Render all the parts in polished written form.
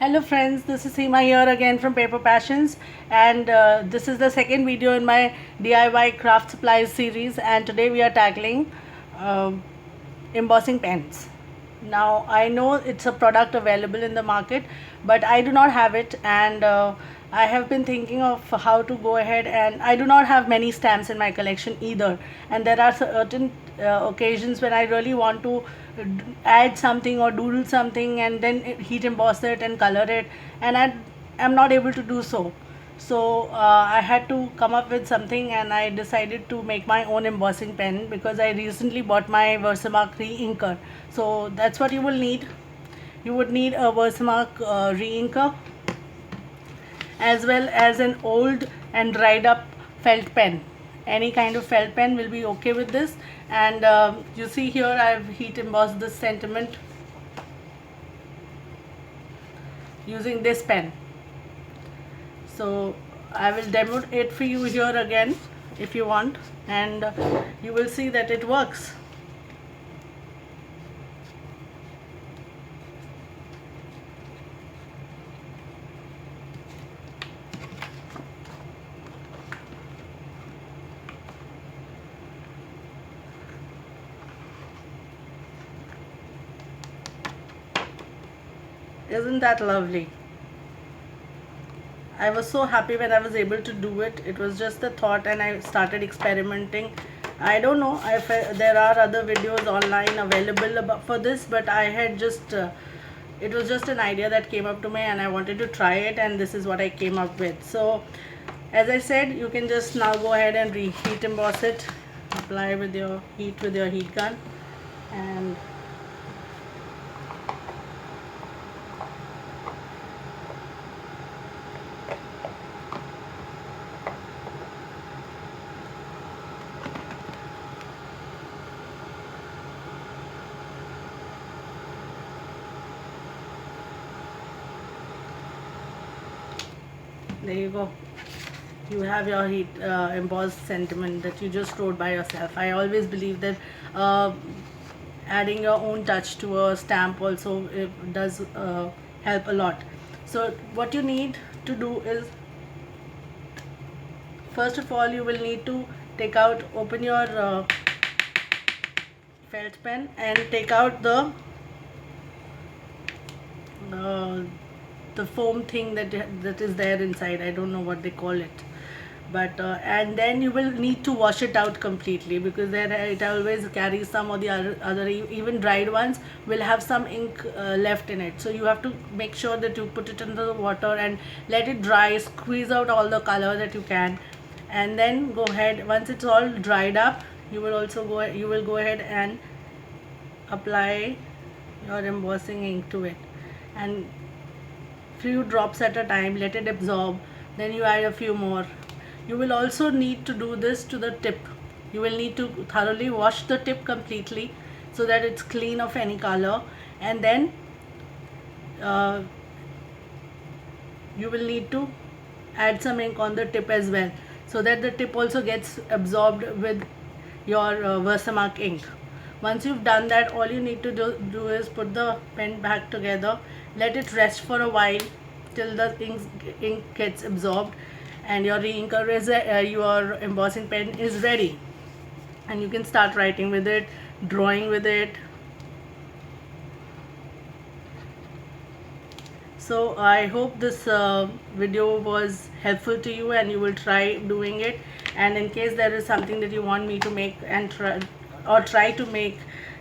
Hello friends, this is Seema here again from Paper Passions, and this is the second video in my DIY craft supplies series, and today we are tackling um embossing pens. Now I know it's a product available in the market, but I do not have it, and I have been thinking of how to go ahead, and I do not have many stamps in my collection either, and there are certain occasions when I really want to add something or doodle something and then heat emboss it and color it, and I am not able to do so. So I had to come up with something, and I decided to make my own embossing pen because I recently bought my Versamark re-inker. So that's what you will need. You would need a Versamark re-inker, as well as an old and dried up felt pen. Any kind of felt pen will be okay with this. And you see here I've heat embossed this sentiment using this pen. So I will demo it for you here again if you want, and you will see that it works. Isn't that lovely? I was so happy when I was able to do it. It was just a thought, and I started experimenting. I don't know if there are other videos online available for this, but I had just it was just an idea that came up to me, and I wanted to try it, and this is what I came up with. So as I said, you can just now go ahead and reheat emboss it. Apply with your heat gun, and there you go. You have your heat embossed sentiment that you just wrote by yourself. I always believe that adding your own touch to a stamp also does help a lot. So what you need to do is, first of all, you will need to open your felt pen and take out uh, the foam thing that is there inside. I don't know what they call it, but and then you will need to wash it out completely, because there it always carries some, or the other even dried ones will have some ink left in it. So you have to make sure that you put it under the water and let it dry, squeeze out all the color that you can, and then go ahead, once it's all dried up, you will go ahead and apply your embossing ink to it, and few drops at a time, let it absorb, then you add a few more. You will also need to do this to the tip. You will need to thoroughly wash the tip completely so that it's clean of any color, and then you will need to add some ink on the tip as well, so that the tip also gets absorbed with your Versamark ink. Once you've done that, all you need to do is put the pen back together, let it rest for a while till the ink gets absorbed, and your re-inker is your embossing pen is ready, and you can start writing with it, drawing with it. So I hope this video was helpful to you, and you will try doing it. And in case there is something that you want me to make and try to make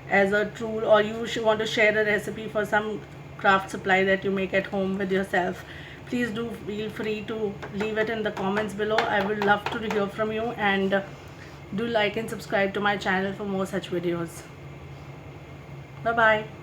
as a tool, or you want to share a recipe for some craft supply that you make at home with yourself, please do feel free to leave it in the comments below. I would love to hear from you, and do like and subscribe to my channel for more such videos. Bye bye.